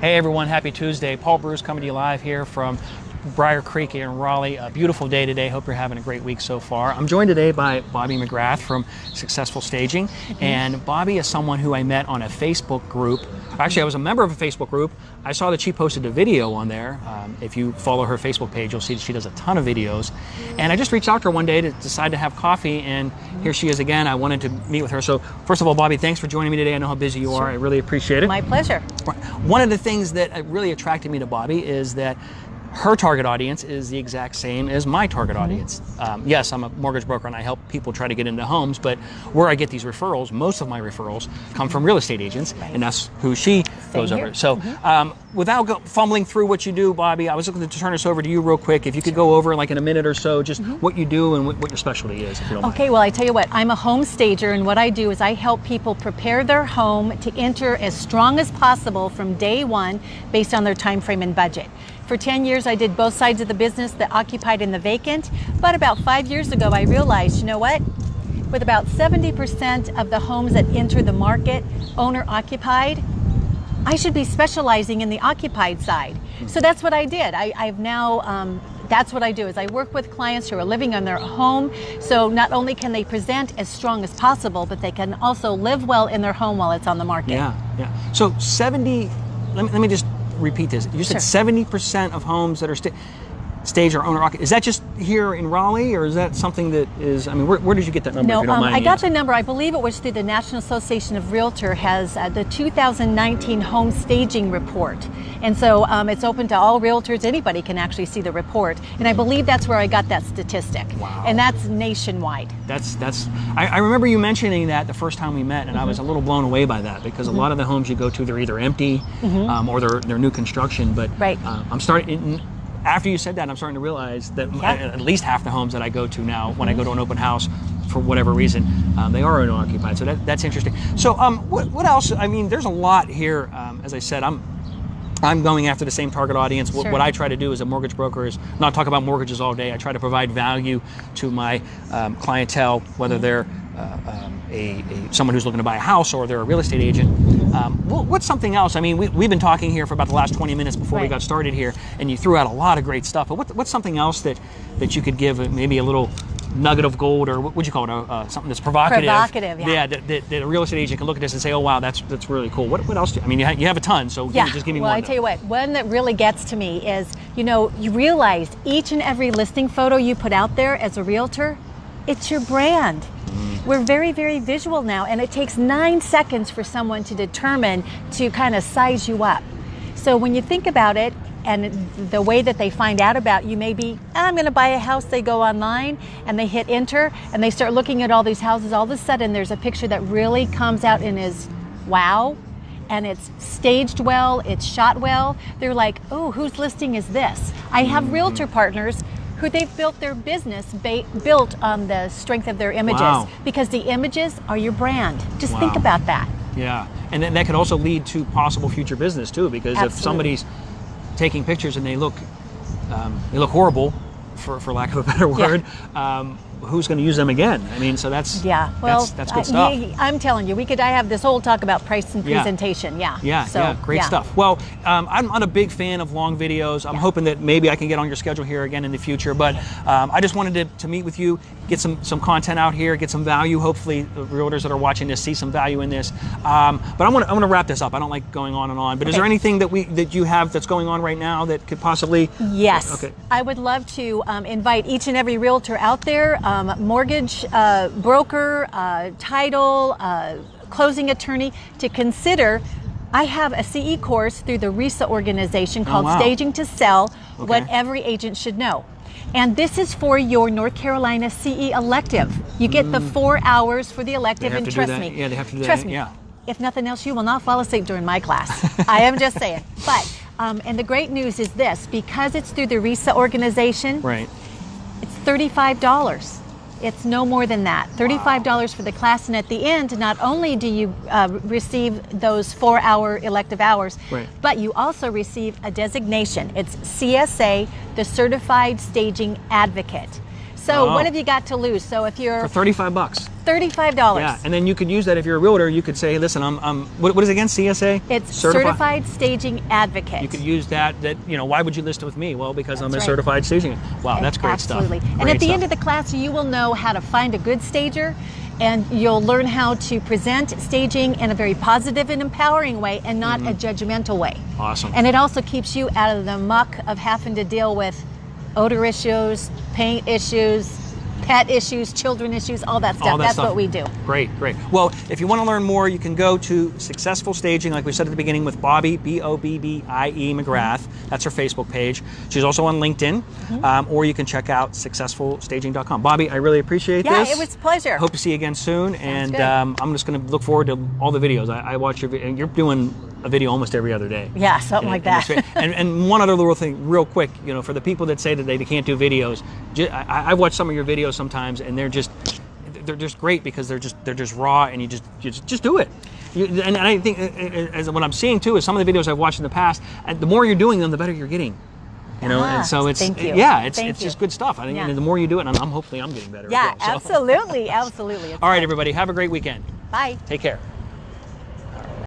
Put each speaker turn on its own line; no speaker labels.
Hey everyone, happy Tuesday. Paul Bruce coming to you live here from Briar Creek in Raleigh. A beautiful day today. Hope you're having a great week so far. I'm joined today by Bobbie McGrath from Successful Staging. And Bobbie is someone who I met on a Facebook group. Actually, I was a member of a Facebook group. I saw that she posted a video on there. If you follow her Facebook page, you'll see that she does a ton of videos. And I just reached out to her one day to decide to have coffee, and here she is again. I wanted to meet with her. So first of all, Bobbie, thanks for joining me today. I know how busy you are. I really appreciate it.
My pleasure.
One of the things that really attracted me to Bobbie is that her target audience is the exact same as my target audience. Yes, I'm a mortgage broker and I help people try to get into homes, but where I get these referrals, most of my referrals come from real estate agents, and that's who she goes over. So without fumbling through what you do, Bobbie, I was looking to turn this over to you real quick. If you could go over like in a minute or so, just what you do and what your specialty is, if you don't mind.
Okay, well, I tell you what, I'm a home stager, and what I do is I help people prepare their home to enter as strong as possible from day one based on their time frame and budget. For 10 years, I did both sides of the business, the occupied and the vacant. But about 5 years ago, I realized, you know what? With about 70% of the homes that enter the market owner occupied, I should be specializing in the occupied side. So that's what I did. I've now, that's what I do, is I work with clients who are living in their home. So not only can they present as strong as possible, but they can also live well in their home while it's on the market.
Yeah. So 70, let me just repeat this. You said 70% of homes that are staged are owner occupied. Is that just here in Raleigh, or is that something that is, I mean, where did you get that number?
No,
if you don't mind
I got the number, I believe it was through the National Association of Realtors, has the 2019 home staging report. And so it's open to all realtors. Anybody can actually see the report. And I believe that's where I got that statistic.
Wow.
And that's nationwide.
I remember you mentioning that the first time we met, and I was a little blown away by that, because a lot of the homes you go to, they're either empty or they're new construction. But I'm starting, after you said that, I'm starting to realize that at least half the homes that I go to now, when I go to an open house, for whatever reason, they are owner occupied. So that's interesting. So what else? I mean, there's a lot here. As I said, I'm going after the same target audience. What I try to do as a mortgage broker is not talk about mortgages all day. I try to provide value to my clientele, whether they're someone who's looking to buy a house or they're a real estate agent. What's something else? I mean, we've been talking here for about the last 20 minutes before we got started here, and you threw out a lot of great stuff. But what's something else that you could give maybe a little nugget of gold, or what would you call it? Something that's provocative. That a real estate agent can look at this and say, oh wow, that's really cool. What else do you, I mean, you have a ton, so just give me one.
Well, I tell you what, one that really gets to me is, you realize each and every listing photo you put out there as a realtor, it's your brand. We're very, very visual now, and it takes 9 seconds for someone to determine to kind of size you up. So when you think about it, and the way that they find out about you may be, I'm going to buy a house, they go online and they hit enter and they start looking at all these houses. All of a sudden there's a picture that really comes out and is wow, and it's staged well, it's shot well. They're like, oh, whose listing is this? I have realtor partners who they've built their business built on the strength of their images, because the images are your brand. Just think about that.
Yeah, and then that could also lead to possible future business too, because if somebody's taking pictures and they look horrible, for lack of a better word, who's going to use them again? I mean, so that's that's good stuff.
I'm telling you, I have this whole talk about price and presentation. Great stuff. Well, I'm not a big fan of long videos. I'm hoping that maybe I can get on your schedule here again in the future, but I just wanted to meet with you, get some content out here, get some value. Hopefully the realtors that are watching this see some value in this. But I want to wrap this up. I don't like going on and on, but is there anything that you have that's going on right now that could possibly? Yes. Okay. I would love to invite each and every realtor out there, mortgage broker, title, closing attorney, to consider. I have a CE course through the RESA organization called Staging to Sell, What Every Agent Should Know. And this is for your North Carolina CE elective. You get the 4 hours for the elective, and trust me.
Yeah, they have to do that.
Trust me. If nothing else, you will not fall asleep during my class. I am just saying. But, and the great news is this, because it's through the RESA organization, it's $35. It's no more than that. $35 for the class, and at the end, not only do you receive those 4-hour elective hours, but you also receive a designation. It's CSA, the Certified Staging Advocate. So what have you got to lose? So if you're
for $35.
$35.
Yeah, and then you could use that if you're a realtor. You could say, listen, what is it again, CSA?
It's Certified Staging Advocate.
You could use that, why would you list it with me? Well, because I'm a certified staging. Wow, that's great stuff.
Absolutely. And at the end of the class, you will know how to find a good stager, and you'll learn how to present staging in a very positive and empowering way and not a judgmental way.
Awesome.
And it also keeps you out of the muck of having to deal with odor issues, paint issues, pet issues, children issues, all that stuff. That's what we do.
Great, great. Well, if you want to learn more, you can go to Successful Staging, like we said at the beginning, with Bobbie, B-O-B-B-I-E McGrath. That's her Facebook page. She's also on LinkedIn, or you can check out successfulstaging.com. Bobbie, I really appreciate this.
Yeah, it was a pleasure.
Hope to see you again soon, and I'm just going to look forward to all the videos. I watch your video, and you're doing a video almost every other day.
Yeah, something like that.
And one other little thing, real quick, for the people that say that they can't do videos, I watch some of your videos sometimes, and they're just great because they're just raw, and you just do it. And I think, as what I'm seeing too, is some of the videos I've watched in the past, the more you're doing them, the better you're getting. And so it's it's just good stuff. I think the more you do it, and hopefully I'm getting better.
Yeah,
as well, so.
absolutely, absolutely.
All right, everybody, have a great weekend.
Bye.
Take care.